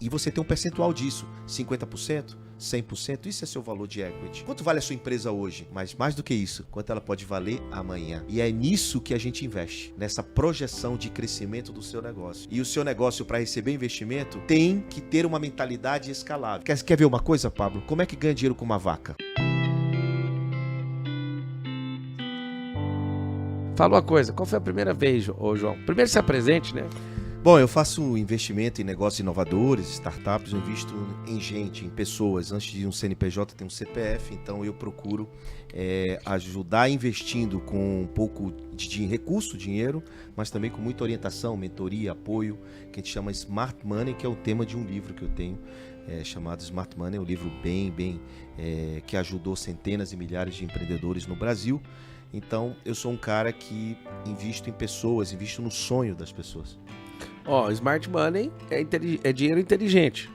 E você tem um percentual disso, 50%, 100%, isso é seu valor de equity. Quanto vale a sua empresa hoje? Mas mais do que isso, quanto ela pode valer amanhã. E é nisso que a gente investe, nessa projeção de crescimento do seu negócio. E o seu negócio, para receber investimento, tem que ter uma mentalidade escalável. Quer ver uma coisa, Pablo? Como é que ganha dinheiro com uma vaca? Fala uma coisa, qual foi a primeira vez, ô João? Primeiro se apresente, né? Bom, eu faço investimento em negócios inovadores, startups, eu invisto em gente, em pessoas. Antes de um CNPJ tem um CPF, então eu procuro ajudar investindo com um pouco de recurso, dinheiro, mas também com muita orientação, mentoria, apoio, que a gente chama Smart Money, que é o tema de um livro que eu tenho, chamado Smart Money, é um livro que ajudou centenas e milhares de empreendedores no Brasil. Então, eu sou um cara que invisto em pessoas, invisto no sonho das pessoas. Ó, Smart Money é dinheiro inteligente.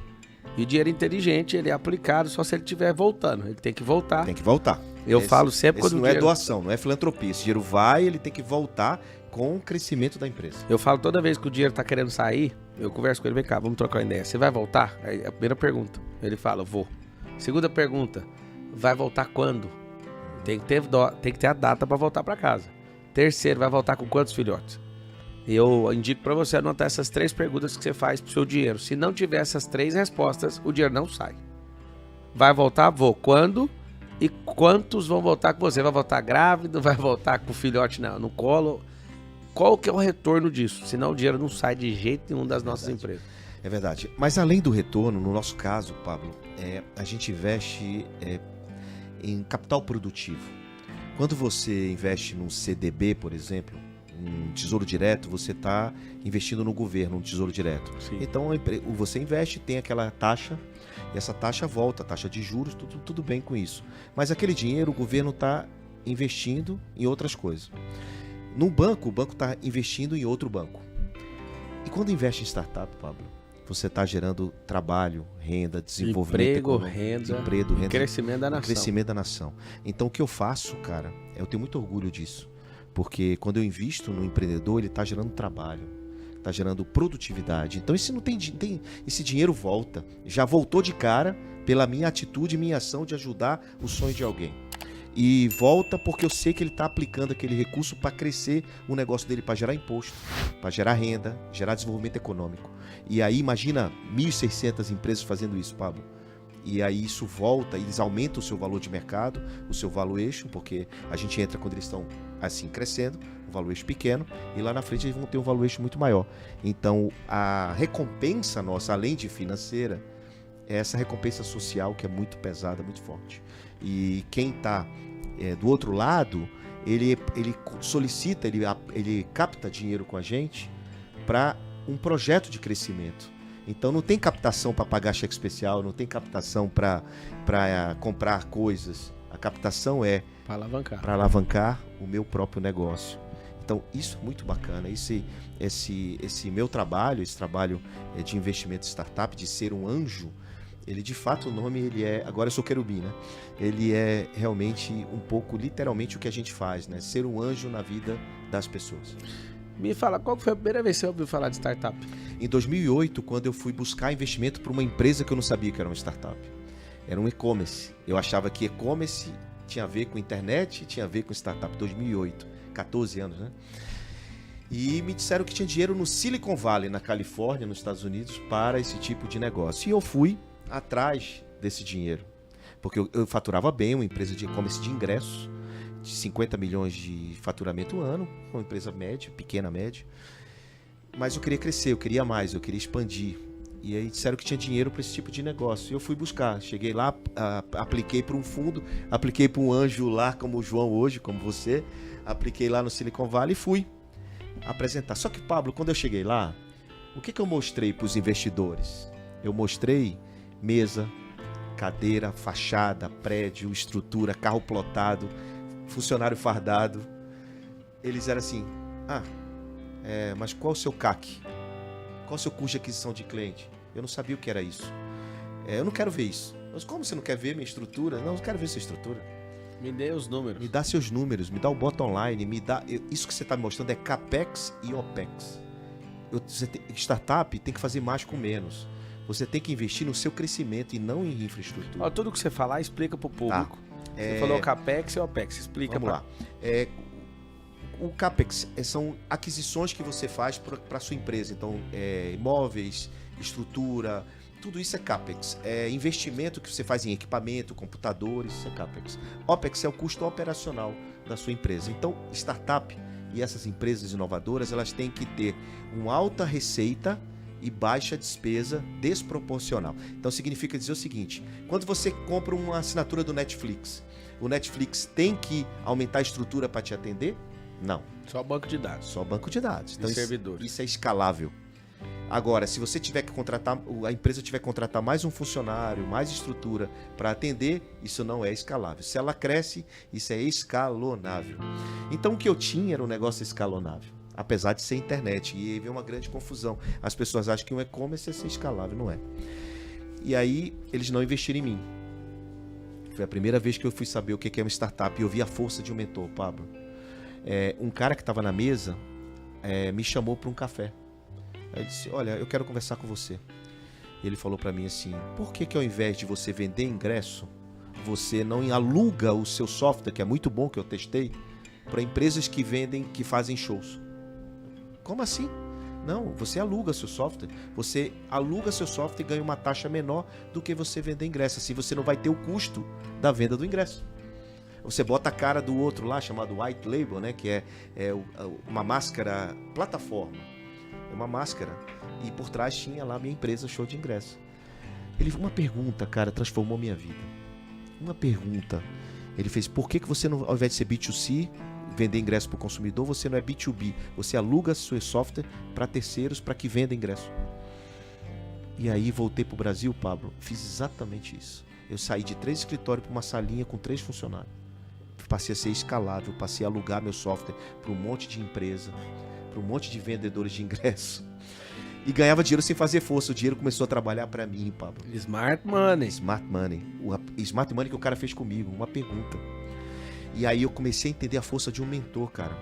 E dinheiro inteligente, ele é aplicado só se ele estiver voltando. Ele tem que voltar. Tem que voltar. Eu falo sempre quando não é doação, não é filantropia. Esse dinheiro vai, ele tem que voltar com o crescimento da empresa. Eu falo toda vez que o dinheiro tá querendo sair, eu converso com ele, vem cá, vamos trocar uma ideia. Você vai voltar? Aí a primeira pergunta, ele fala, vou. Segunda pergunta, vai voltar quando? Tem que ter a data para voltar para casa. Terceiro, vai voltar com quantos filhotes? Eu indico para você anotar essas 3 perguntas que você faz pro seu dinheiro. Se não tiver essas 3 respostas, o dinheiro não sai. Vai voltar? Vou. Quando? E quantos vão voltar com você? Vai voltar grávido? Vai voltar com o filhote no colo? Qual que é o retorno disso? Senão o dinheiro não sai de jeito nenhum das nossas empresas. É verdade. Mas além do retorno, no nosso caso, Pablo, a gente investe em capital produtivo. Quando você investe num CDB, por exemplo, um tesouro direto, você está investindo no governo, um tesouro direto. Sim. Então você investe, tem aquela taxa, e essa taxa volta, taxa de juros, tudo bem com isso. Mas aquele dinheiro o governo está investindo em outras coisas. No banco, o banco está investindo em outro banco. E quando investe em startup, Pablo, você está gerando trabalho, renda, desenvolvimento emprego, renda, crescimento da nação. Crescimento da nação. Então o que eu faço, cara, eu tenho muito orgulho disso. Porque quando eu invisto no empreendedor, ele está gerando trabalho, está gerando produtividade. Então esse dinheiro volta. Já voltou de cara pela minha atitude, minha ação de ajudar o sonho de alguém. E volta porque eu sei que ele está aplicando aquele recurso para crescer o negócio dele, para gerar imposto, para gerar renda, gerar desenvolvimento econômico. E aí imagina 1.600 empresas fazendo isso, Pablo. E aí isso volta, eles aumentam o seu valor de mercado, o seu valuation, porque a gente entra quando eles estão assim crescendo, um valuation pequeno, e lá na frente eles vão ter um valuation muito maior. Então a recompensa nossa, além de financeira, é essa recompensa social que é muito pesada, muito forte. E quem está do outro lado, ele solicita, ele capta dinheiro com a gente para um projeto de crescimento. Então não tem captação para pagar cheque especial, não tem captação para comprar coisas. A captação é para alavancar o meu próprio negócio. Então isso é muito bacana. Esse meu trabalho, esse trabalho de investimento em startup, de ser um anjo, ele de fato, o nome ele é, agora eu sou querubim, né? Ele é realmente um pouco, literalmente o que a gente faz, né? Ser um anjo na vida das pessoas. Me fala, qual foi a primeira vez que você ouviu falar de startup? Em 2008, quando eu fui buscar investimento para uma empresa que eu não sabia que era uma startup. Era um e-commerce. Eu achava que e-commerce tinha a ver com internet, tinha a ver com startup. 2008, 14 anos, né? E me disseram que tinha dinheiro no Silicon Valley, na Califórnia, nos Estados Unidos, para esse tipo de negócio. E eu fui atrás desse dinheiro. Porque eu faturava bem, uma empresa de e-commerce de ingressos, de 50 milhões de faturamento ano, uma empresa média, pequena média. Mas eu queria crescer, eu queria mais, eu queria expandir. E aí disseram que tinha dinheiro para esse tipo de negócio. E eu fui buscar, cheguei lá, apliquei para um fundo, apliquei para um anjo lá, como o João hoje, como você, apliquei lá no Silicon Valley e fui apresentar. Só que, Pablo, quando eu cheguei lá, o que eu mostrei para os investidores? Eu mostrei mesa, cadeira, fachada, prédio, estrutura, carro plotado, funcionário fardado. Eles eram assim, mas qual o seu CAC? Qual o seu custo de aquisição de cliente? Eu não sabia o que era isso. Eu não quero ver isso. Mas como você não quer ver minha estrutura? Não, eu quero ver sua estrutura. Me dê os números. Me dá seus números, me dá o bottom line, me dá... Isso que você está me mostrando é CAPEX e OPEX. Startup tem que fazer mais com menos. Você tem que investir no seu crescimento e não em infraestrutura. Ó, tudo que você falar, explica pro público. Você falou CAPEX e OPEX, explica. Vamos lá. O CAPEX são aquisições que você faz para a sua empresa. Então, imóveis, estrutura, tudo isso é CAPEX. É investimento que você faz em equipamento, computadores, isso é CAPEX. OPEX é o custo operacional da sua empresa. Então, startup e essas empresas inovadoras, elas têm que ter uma alta receita e baixa despesa desproporcional. Então, significa dizer o seguinte, quando você compra uma assinatura do Netflix, o Netflix tem que aumentar a estrutura para te atender? Não. Só banco de dados. Só banco de dados. Então, servidores. Isso é escalável. Agora, se você tiver que contratar, a empresa tiver que contratar mais um funcionário, mais estrutura para atender, isso não é escalável. Se ela cresce, isso é escalonável. Então, o que eu tinha era um negócio escalonável, apesar de ser internet. E aí veio uma grande confusão. As pessoas acham que um e-commerce é ser escalável, não é. E aí, eles não investiram em mim. Foi a primeira vez que eu fui saber o que é uma startup e eu vi a força de um mentor, Pablo. Um cara que estava na mesa me chamou para um café. Aí eu disse, olha, eu quero conversar com você. E ele falou para mim assim, por que ao invés de você vender ingresso, você não aluga o seu software, que é muito bom, que eu testei, para empresas que fazem shows? Como assim? Não, você aluga seu software. Você aluga seu software e ganha uma taxa menor do que você vender ingresso. Assim você não vai ter o custo da venda do ingresso. Você bota a cara do outro lá, chamado White Label, né? Que é uma máscara plataforma. É uma máscara. E por trás tinha lá a minha empresa, Show de Ingresso. Uma pergunta, cara, transformou minha vida. Uma pergunta. Ele fez, por que você não, ao invés de ser B2C, vender ingresso para o consumidor, você não é B2B? Você aluga seu software para terceiros para que venda ingresso. E aí voltei para o Brasil, Pablo, fiz exatamente isso. Eu saí de 3 escritórios para uma salinha com 3 funcionários. Passei a ser escalável, passei a alugar meu software para um monte de empresa, para um monte de vendedores de ingresso. E ganhava dinheiro sem fazer força. O dinheiro começou a trabalhar para mim, Pablo. Smart Money. Smart Money. O Smart Money que o cara fez comigo, uma pergunta. E aí eu comecei a entender a força de um mentor, cara.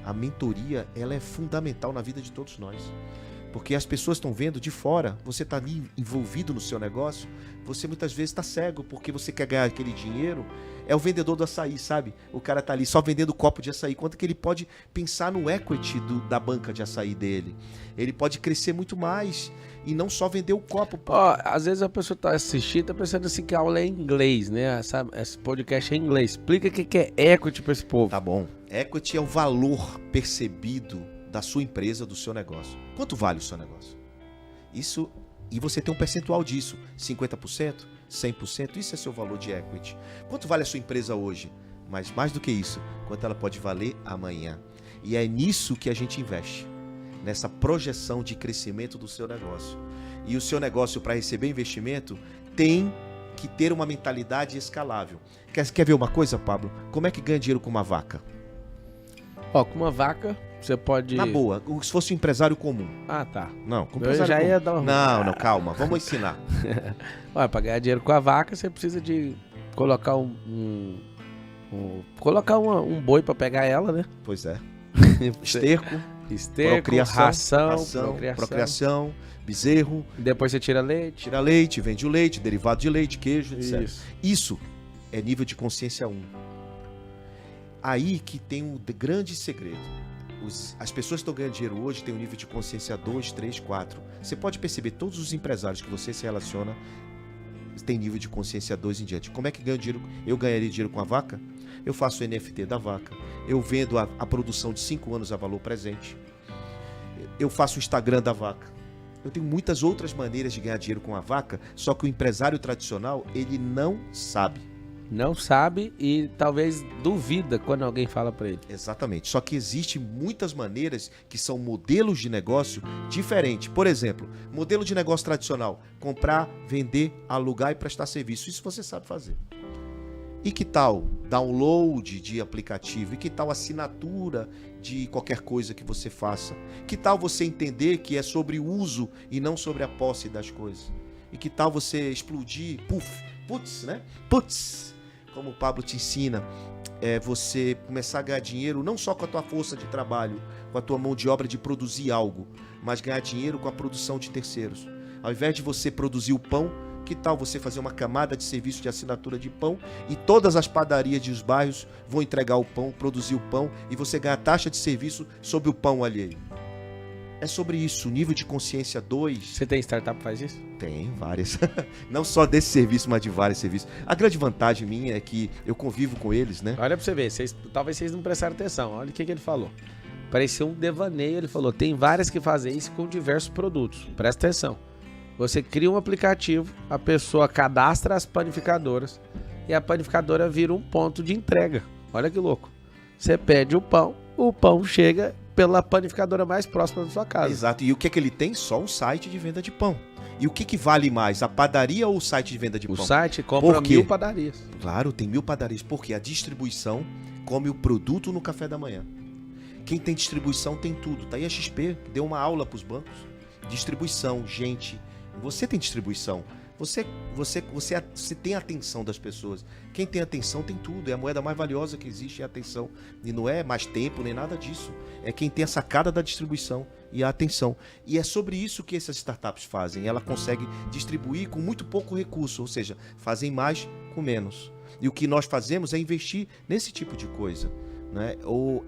A mentoria, ela é fundamental na vida de todos nós. Porque as pessoas estão vendo de fora, você está ali envolvido no seu negócio, você muitas vezes está cego porque você quer ganhar aquele dinheiro. É o vendedor do açaí, sabe? O cara tá ali só vendendo copo de açaí. Quanto que ele pode pensar no equity da banca de açaí dele? Ele pode crescer muito mais e não só vender o copo. Ó, às vezes a pessoa tá assistindo, tá pensando assim que a aula é em inglês, né? Esse podcast é em inglês. Explica o que é equity para esse povo. Tá bom. Equity é o valor percebido da sua empresa, do seu negócio. Quanto vale o seu negócio? Isso, e você tem um percentual disso, 50%, 100%, isso é seu valor de equity. Quanto vale a sua empresa hoje? Mas mais do que isso, quanto ela pode valer amanhã. E é nisso que a gente investe, nessa projeção de crescimento do seu negócio. E o seu negócio, para receber investimento, tem que ter uma mentalidade escalável. Quer ver uma coisa, Pablo? Como é que ganha dinheiro com uma vaca? Ó, com uma vaca, você pode... Na boa, se fosse um empresário comum. Ah, tá. Não, com empresário já comum. ia dar uma... Não, calma, vamos ensinar. Olha, para ganhar dinheiro com a vaca, você precisa de colocar colocar um boi para pegar ela, né? Pois é. Esterco, ração, procriação, bezerro. Depois você tira leite. Tira leite, vende o leite, derivado de leite, queijo, etc. Isso é nível de consciência 1. Aí que tem um grande segredo. As pessoas que estão ganhando dinheiro hoje têm um nível de consciência 2, 3, 4. Você pode perceber, todos os empresários que você se relaciona têm nível de consciência 2 em diante. Como é que ganho dinheiro? Eu ganharia dinheiro com a vaca? Eu faço o NFT da vaca. Eu vendo a produção de 5 anos a valor presente. Eu faço o Instagram da vaca. Eu tenho muitas outras maneiras de ganhar dinheiro com a vaca, só que o empresário tradicional, ele não sabe. Não sabe e talvez duvida quando alguém fala para ele. Exatamente. Só que existem muitas maneiras que são modelos de negócio diferentes. Por exemplo, modelo de negócio tradicional: comprar, vender, alugar e prestar serviço. Isso você sabe fazer. E que tal download de aplicativo? E que tal assinatura de qualquer coisa que você faça? Que tal você entender que é sobre o uso e não sobre a posse das coisas? E que tal você explodir, putz, como o Pablo te ensina, você começar a ganhar dinheiro não só com a tua força de trabalho, com a tua mão de obra de produzir algo, mas ganhar dinheiro com a produção de terceiros. Ao invés de você produzir o pão, que tal você fazer uma camada de serviço de assinatura de pão e todas as padarias dos bairros vão entregar o pão, produzir o pão e você ganha taxa de serviço sobre o pão alheio? É sobre isso, nível de consciência 2. Você tem startup que faz isso? Tem várias. Não só desse serviço, mas de vários serviços. A grande vantagem minha é que eu convivo com eles, né? Olha pra você ver, talvez vocês não prestaram atenção. Olha o que ele falou. Parecia um devaneio, ele falou, tem várias que fazem isso com diversos produtos. Presta atenção. Você cria um aplicativo, a pessoa cadastra as panificadoras e a panificadora vira um ponto de entrega. Olha que louco. Você pede o pão chega pela panificadora mais próxima da sua casa. Exato. E o que é que ele tem? Só um site de venda de pão. E o que vale mais, a padaria ou o site de venda de pão? O site compra 1000 padarias. Claro, tem 1000 padarias, porque a distribuição come o produto no café da manhã. Quem tem distribuição tem tudo. Tá aí a XP, que deu uma aula para os bancos. Distribuição, gente. Você tem distribuição. Você tem a atenção das pessoas. Quem tem atenção tem tudo. É a moeda mais valiosa que existe, é a atenção. E não é mais tempo, nem nada disso. É quem tem a sacada da distribuição e a atenção. E é sobre isso que essas startups fazem. Ela consegue distribuir com muito pouco recurso, ou seja, fazem mais com menos. E o que nós fazemos é investir nesse tipo de coisa. Né? Ou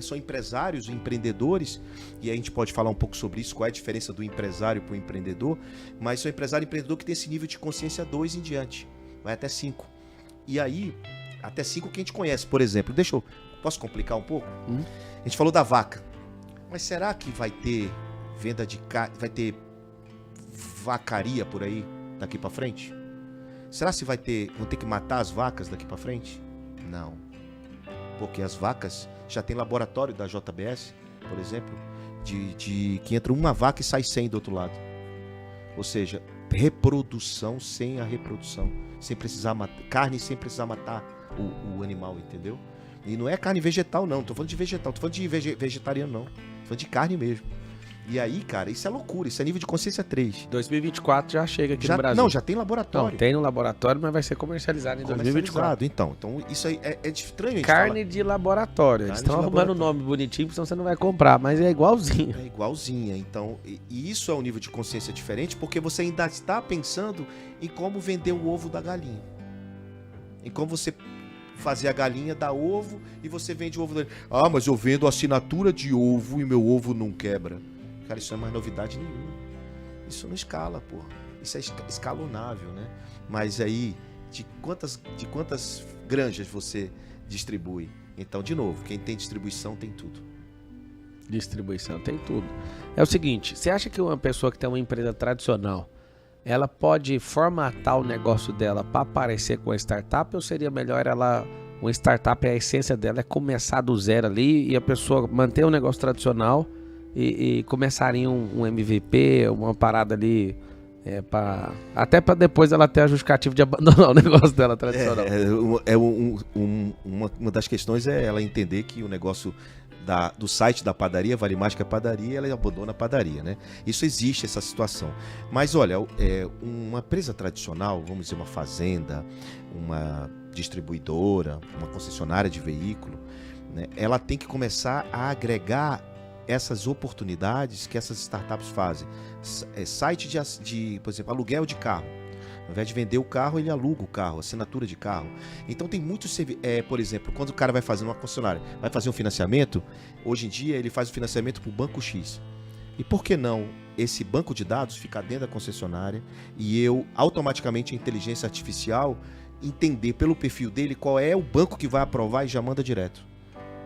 são empresários, empreendedores, e a gente pode falar um pouco sobre isso, qual é a diferença do empresário para o empreendedor, mas são empresário e empreendedor que tem esse nível de consciência 2 em diante, vai até 5. E aí, até 5 que a gente conhece, por exemplo, posso complicar um pouco? A gente falou da vaca, mas será que vai ter venda de vai ter vacaria por aí daqui para frente? Será que vão ter que matar as vacas daqui para frente? Não. Porque as vacas já tem laboratório da JBS, por exemplo, que entra uma vaca e sai 100 do outro lado. Ou seja, reprodução sem a reprodução, sem precisar matar, carne sem precisar matar o animal, entendeu? E não é carne vegetal não, tô falando de vegetal, tô falando de vegetariano não, tô falando de carne mesmo. E aí, cara, isso é loucura, isso é nível de consciência 3. 2024 já chega aqui no Brasil. Não, já tem laboratório. Não, tem no laboratório, mas vai ser comercializado em 2024. Então isso aí é estranho. Carne de laboratório. Eles estão arrumando o nome bonitinho, senão você não vai comprar, mas é igualzinho. É igualzinha. Então, e isso é um nível de consciência diferente, porque você ainda está pensando em como vender o ovo da galinha. Em como você fazer a galinha dar ovo e você vende o ovo dele. Ah, mas eu vendo assinatura de ovo e meu ovo não quebra. Cara, isso não é mais novidade nenhuma. Isso não escala, porra. Isso é escalonável, né? Mas aí, de quantas granjas você distribui? Então, de novo, quem tem distribuição tem tudo. Distribuição tem tudo. É o seguinte, você acha que uma pessoa que tem uma empresa tradicional, ela pode formatar o negócio dela para parecer com a startup ou seria melhor uma startup, a essência dela é começar do zero ali e a pessoa manter o negócio tradicional e começaria um MVP, uma parada ali, até para depois ela ter a justificativa de abandonar o negócio dela tradicional. Uma das questões é ela entender que o negócio do site da padaria vale mais que a padaria, ela abandona a padaria, né? Isso existe, essa situação. Mas olha, uma empresa tradicional, vamos dizer uma fazenda, uma distribuidora, uma concessionária de veículo, né? Ela tem que começar a agregar essas oportunidades que essas startups fazem. Site por exemplo, aluguel de carro. Ao invés de vender o carro, ele aluga o carro, assinatura de carro. Então tem muitos serviços. Por exemplo, quando o cara vai fazer uma concessionária, vai fazer um financiamento, hoje em dia ele faz o financiamento para o banco X. E por que não esse banco de dados ficar dentro da concessionária e eu, automaticamente, a inteligência artificial, entender pelo perfil dele qual é o banco que vai aprovar e já manda direto.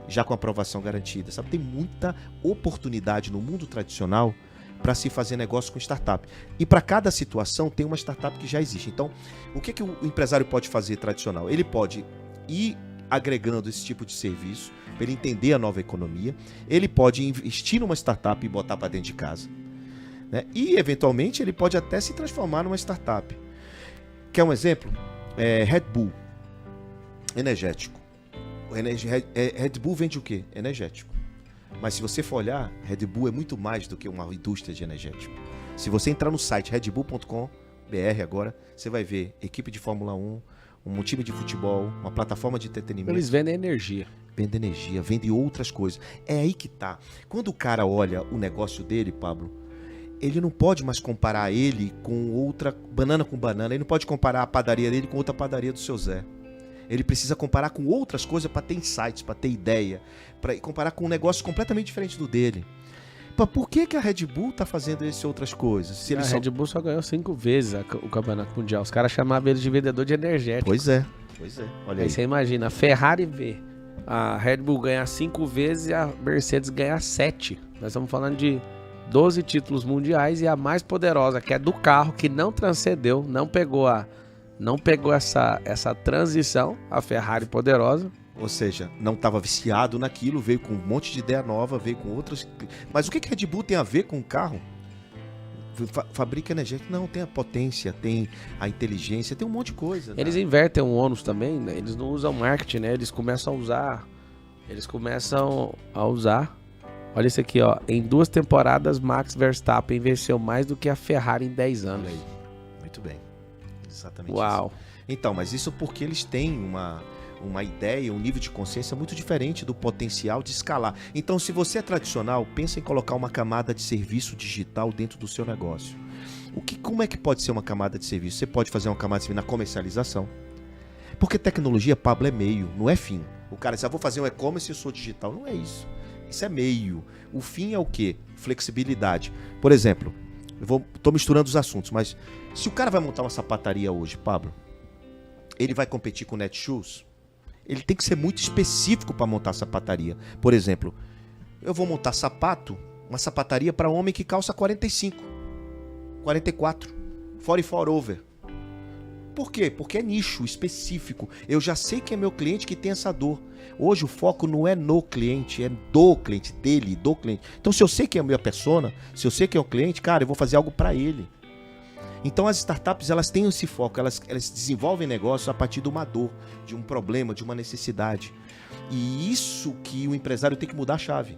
Já com aprovação garantida, sabe? Tem muita oportunidade no mundo tradicional para se fazer negócio com startup. E para cada situação tem uma startup que já existe. Então, o que o empresário pode fazer tradicional? Ele pode ir agregando esse tipo de serviço para ele entender a nova economia. Ele pode investir numa startup e botar para dentro de casa, né? E, eventualmente, ele pode até se transformar numa startup. Quer um exemplo? Red Bull, energético. Red Bull vende o quê? Energético. Mas se você for olhar, Red Bull é muito mais do que uma indústria de energético. Se você entrar no site redbull.com.br agora, você vai ver equipe de Fórmula 1, um time de futebol, uma plataforma de entretenimento. Eles vendem energia. Vendem energia, vendem outras coisas. É aí que tá. Quando o cara olha o negócio dele, Pablo, ele não pode mais comparar ele com outra banana com banana. Ele não pode comparar a padaria dele com outra padaria do seu Zé. Ele precisa comparar com outras coisas para ter insights, para ter ideia, para comparar com um negócio completamente diferente do dele. Por que a Red Bull tá fazendo essas outras coisas? Se ele Red Bull só ganhou 5 vezes o campeonato mundial. Os caras chamavam ele de vendedor de energético. Pois é. Olha aí. Você imagina, a Ferrari vê a Red Bull ganhar 5 vezes e a Mercedes ganhar 7. Nós estamos falando de 12 títulos mundiais e a mais poderosa, que é do carro, que não transcendeu, não pegou essa transição, a Ferrari poderosa. Ou seja, não estava viciado naquilo, veio com um monte de ideia nova, veio com outras... Mas o que a Red Bull tem a ver com o carro? Fabrica energético? Não, tem a potência, tem a inteligência, tem um monte de coisa. Eles invertem o ônus também, né? Eles não usam marketing, né? Eles começam a usar... Olha isso aqui, ó. Em 2 temporadas, Max Verstappen venceu mais do que a Ferrari em 10 anos. Olha aí. Muito bem. Exatamente. Uau. Isso. Então, mas isso porque eles têm uma ideia, um nível de consciência muito diferente do potencial de escalar. Então, se você é tradicional, pensa em colocar uma camada de serviço digital dentro do seu negócio. Como é que pode ser uma camada de serviço? Você pode fazer uma camada de serviço na comercialização. Porque tecnologia, Pablo, é meio, não é fim. O cara diz, vou fazer um e-commerce e eu sou digital. Não é isso. Isso é meio. O fim é o quê? Flexibilidade. Por exemplo, tô misturando os assuntos, mas se o cara vai montar uma sapataria hoje, Pablo, ele vai competir com o Netshoes? Ele tem que ser muito específico para montar sapataria. Por exemplo, eu vou montar uma sapataria para homem que calça 45, 44, 44 over. Por quê? Porque é nicho específico. Eu já sei que é meu cliente que tem essa dor. Hoje o foco não é no cliente, é do cliente, dele, do cliente. Então se eu sei que é a minha persona, se eu sei que é o cliente, cara, eu vou fazer algo para ele. Então as startups, elas têm esse foco, elas desenvolvem negócios a partir de uma dor, de um problema, de uma necessidade. E isso que o empresário tem que mudar a chave.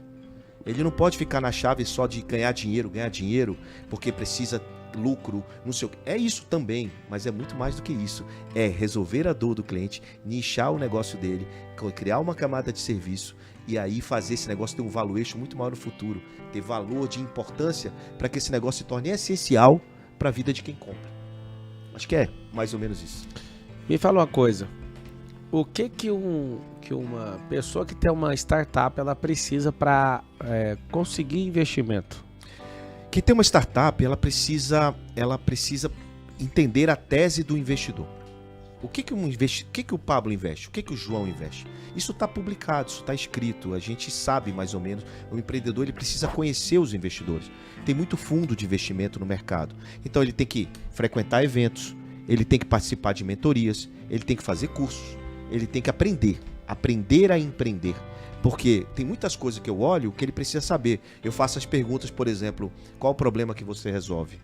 Ele não pode ficar na chave só de ganhar dinheiro, porque precisa lucro, não sei o que. É isso também, mas é muito mais do que isso. É resolver a dor do cliente, nichar o negócio dele, criar uma camada de serviço e aí fazer esse negócio ter um valuation muito maior no futuro, ter valor de importância para que esse negócio se torne essencial para a vida de quem compra. Acho que é mais ou menos isso. Me fala uma coisa. O que uma pessoa que tem uma startup ela precisa para conseguir investimento? Quem tem uma startup, ela precisa entender a tese do investidor. O que o Pablo investe? O que o João investe? Isso está publicado, isso está escrito, a gente sabe mais ou menos. O empreendedor ele precisa conhecer os investidores. Tem muito fundo de investimento no mercado. Então ele tem que frequentar eventos, ele tem que participar de mentorias, ele tem que fazer cursos, ele tem que aprender a empreender. Porque tem muitas coisas que eu olho que ele precisa saber. Eu faço as perguntas, por exemplo, qual o problema que você resolve?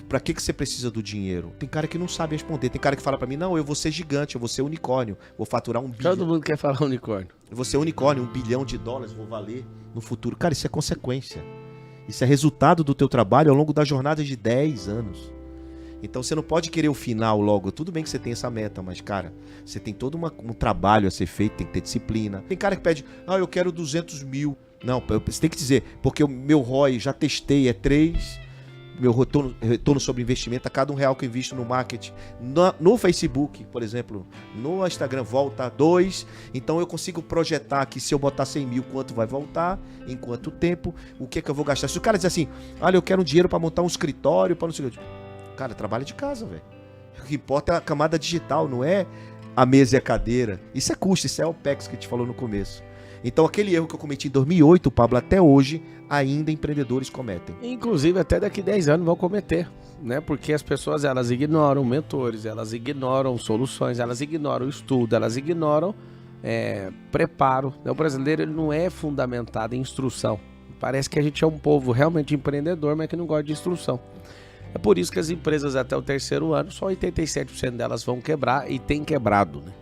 Para que você precisa do dinheiro? Tem cara que não sabe responder. Tem cara que fala para mim, não, eu vou ser gigante, eu vou ser unicórnio, vou faturar 1 bilhão. Todo mundo quer falar unicórnio. Eu vou ser unicórnio, $1 bilhão, vou valer no futuro. Cara, isso é consequência. Isso é resultado do teu trabalho ao longo da jornada de 10 anos. Então você não pode querer o final logo. Tudo bem que você tem essa meta, mas cara, você tem todo um trabalho a ser feito, tem que ter disciplina. Tem cara que pede, eu quero 200 mil. Não, você tem que dizer, porque o meu ROI, já testei, é 3. Meu retorno sobre investimento a cada R$1 que eu invisto no marketing. No Facebook, por exemplo, no Instagram volta a 2. Então eu consigo projetar que se eu botar 100 mil, quanto vai voltar, em quanto tempo, o que eu vou gastar. Se o cara diz assim, olha, eu quero um dinheiro para montar um escritório, para não sei o que. Cara, trabalha de casa, velho. O que importa é a camada digital, não é a mesa e a cadeira. Isso é custo, isso é o OPEX que a gente falou no começo. Então aquele erro que eu cometi em 2008, Pablo, até hoje, ainda empreendedores cometem. Inclusive até daqui 10 anos vão cometer, né? Porque as pessoas, elas ignoram mentores, elas ignoram soluções, elas ignoram estudo, elas ignoram preparo. O brasileiro ele não é fundamentado em instrução. Parece que a gente é um povo realmente empreendedor, mas que não gosta de instrução. É por isso que as empresas até o 3º ano, só 87% delas vão quebrar e tem quebrado, né?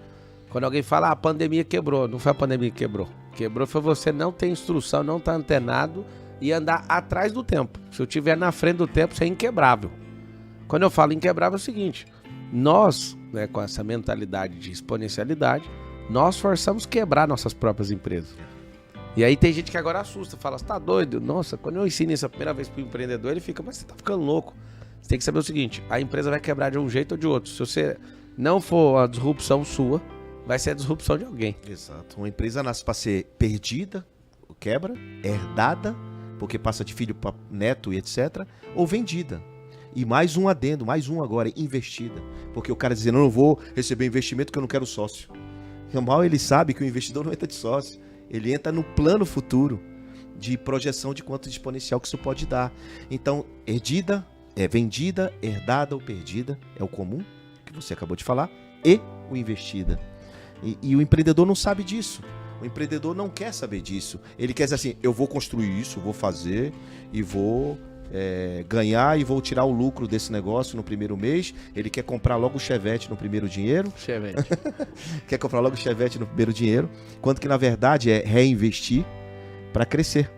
Quando alguém fala, a pandemia quebrou, não foi a pandemia que quebrou. Quebrou foi você não ter instrução, não estar antenado e andar atrás do tempo. Se eu estiver na frente do tempo, você é inquebrável. Quando eu falo inquebrável é o seguinte, nós, né, com essa mentalidade de exponencialidade, nós forçamos quebrar nossas próprias empresas. E aí tem gente que agora assusta, fala, você tá doido? Nossa, quando eu ensino isso a primeira vez pro empreendedor, ele fica, mas você tá ficando louco. Você tem que saber o seguinte, a empresa vai quebrar de um jeito ou de outro. Se você não for a disrupção sua, vai ser a disrupção de alguém. Exato. Uma empresa nasce para ser perdida, quebra, herdada, porque passa de filho para neto e etc., ou vendida. E mais um adendo, mais um agora, investida. Porque o cara dizendo, eu não vou receber investimento porque eu não quero sócio. Mal ele sabe que o investidor não entra de sócio. Ele entra no plano futuro de projeção de quanto de exponencial que isso pode dar. Então, vendida, herdada ou perdida, é o comum, que você acabou de falar, e o investida. E o empreendedor não sabe disso. O empreendedor não quer saber disso. Ele quer dizer assim, eu vou construir isso, vou fazer e vou ganhar e vou tirar o lucro desse negócio no primeiro mês. Ele quer comprar logo o Chevette no primeiro dinheiro. Chevette. Quer comprar logo o Chevette no primeiro dinheiro. Quando que na verdade é reinvestir para crescer.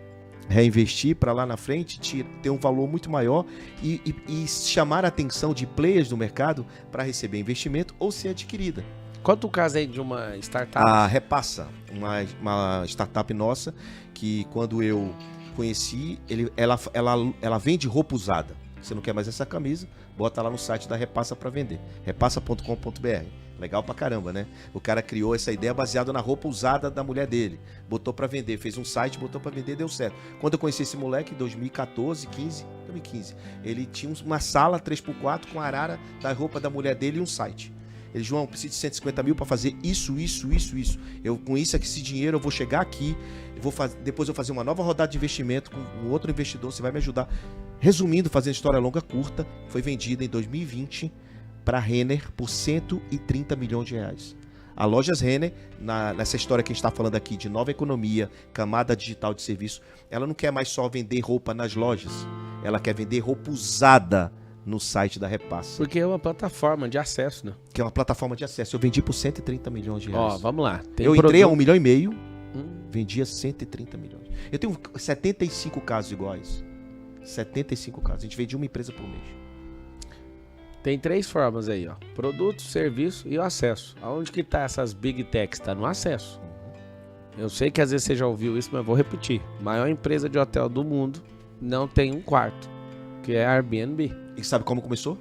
Reinvestir para lá na frente ter um valor muito maior e chamar a atenção de players do mercado para receber investimento ou ser adquirida. Quanto o caso aí de uma startup? A Repassa, uma startup nossa, que quando eu conheci, ela vende roupa usada. Você não quer mais essa camisa, bota lá no site da Repassa para vender. repassa.com.br. Legal pra caramba, né? O cara criou essa ideia baseada na roupa usada da mulher dele. Botou pra vender, fez um site, botou pra vender, deu certo. Quando eu conheci esse moleque, em 2014, 2015, ele tinha uma sala 3x4 com a arara da roupa da mulher dele e um site. Ele, João, preciso de 150 mil para fazer isso. Com esse dinheiro eu vou chegar aqui, depois eu vou fazer uma nova rodada de investimento com um outro investidor, você vai me ajudar. Resumindo, fazendo história longa curta, foi vendida em 2020 para a Renner por 130 milhões de reais. A Lojas Renner, nessa história que a gente está falando aqui de nova economia, camada digital de serviço, ela não quer mais só vender roupa nas lojas, ela quer vender roupa usada no site da Repassa. Porque é uma plataforma de acesso, né? Que é uma plataforma de acesso. Eu vendi por 130 milhões de reais. Ó, vamos lá. Entrei a 1,5 milhão, vendia 130 milhões. Eu tenho 75 casos iguais. 75 casos. A gente vende uma empresa por mês. Tem 3 formas aí, ó. Produto, serviço e o acesso. Aonde que tá essas big techs? Tá no acesso. Eu sei que às vezes você já ouviu isso, mas vou repetir. Maior empresa de hotel do mundo não tem um quarto, que é a Airbnb. E sabe como começou?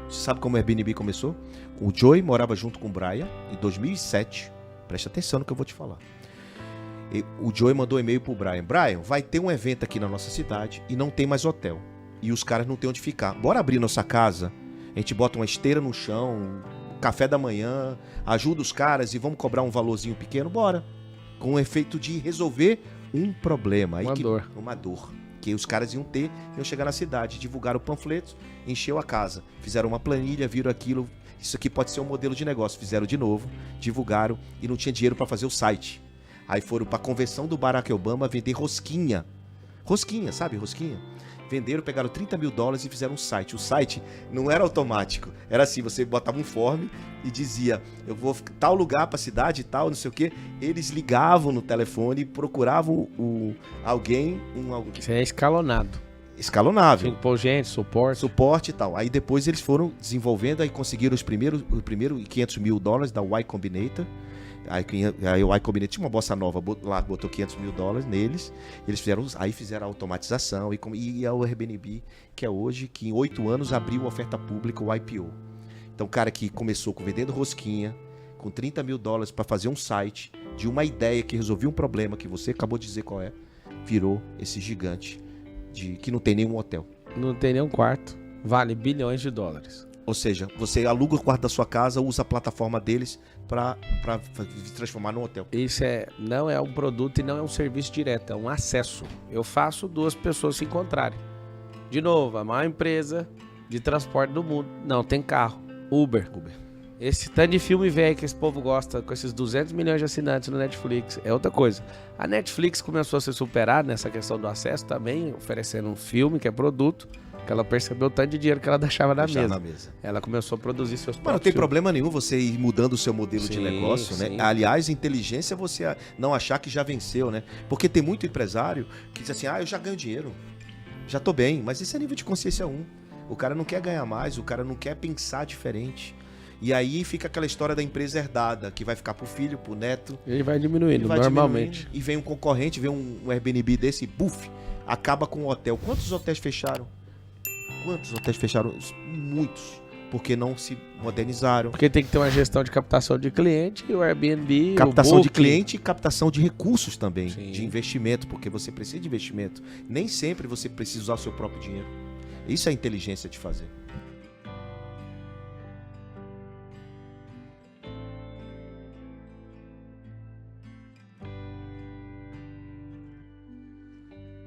Você sabe como o Airbnb começou? O Joey morava junto com o Brian em 2007. Preste atenção no que eu vou te falar. O Joey mandou um e-mail pro Brian. Brian, vai ter um evento aqui na nossa cidade e não tem mais hotel. E os caras não têm onde ficar. Bora abrir nossa casa. A gente bota uma esteira no chão, café da manhã, ajuda os caras e vamos cobrar um valorzinho pequeno. Bora. Com o efeito de resolver um problema. Uma dor. Que os caras iam chegar na cidade, divulgaram panfletos, encheu a casa, fizeram uma planilha, viram aquilo, isso aqui pode ser um modelo de negócio, fizeram de novo, divulgaram e não tinha dinheiro para fazer o site. Aí foram para a convenção do Barack Obama vender rosquinha. Rosquinha, sabe? Rosquinha. Venderam, pegaram 30 mil dólares e fizeram um site. O site não era automático. Era assim, você botava um form e dizia, eu vou tal lugar pra cidade e tal, não sei o quê. Eles ligavam no telefone e procuravam alguém. Isso é escalonado. Escalonável. Tem que pôr gente, suporte e tal. Aí depois eles foram desenvolvendo, aí conseguiram o primeiro 500 mil dólares da Y Combinator. Aí o Y Combinator tinha uma bossa nova, lá botou 500 mil dólares neles. Eles fizeram a automatização e a Airbnb, que é hoje, que em 8 anos abriu oferta pública, o IPO. Então o cara que começou vendendo rosquinha, com 30 mil dólares para fazer um site, de uma ideia que resolvia um problema que você acabou de dizer qual é, virou esse gigante que não tem nenhum hotel. Não tem nenhum quarto, vale bilhões de dólares. Ou seja, você aluga o quarto da sua casa, usa a plataforma deles para transformar num hotel. Isso não é um produto e não é um serviço direto, é um acesso. Eu faço 2 pessoas se encontrarem. De novo, a maior empresa de transporte do mundo não tem carro. Uber. Esse tanto de filme velho que esse povo gosta, com esses 200 milhões de assinantes no Netflix, é outra coisa. A Netflix começou a ser superada nessa questão do acesso também, oferecendo um filme que é produto, que ela percebeu o tanto de dinheiro que ela deixava na mesa. Ela começou a produzir seus próprios. Mas não tem problema nenhum você ir mudando o seu modelo de negócio, né? Aliás, inteligência é você não achar que já venceu, né? Porque tem muito empresário que diz assim, eu já ganho dinheiro, já tô bem, mas esse é nível de consciência 1. O cara não quer ganhar mais, o cara não quer pensar diferente. E aí fica aquela história da empresa herdada, que vai ficar pro filho, pro neto. Ele vai diminuindo, Ele vai normalmente. diminuindo, e vem um concorrente, vem um Airbnb desse, buf, acaba com o hotel. Quantos hotéis fecharam? Muitos. Porque não se modernizaram. Porque tem que ter uma gestão de captação de cliente, e o Airbnb, Captação o de Booking. cliente e captação de recursos também, Sim. de investimento, porque você precisa de investimento. Nem sempre você precisa usar o seu próprio dinheiro. Isso é a inteligência de fazer.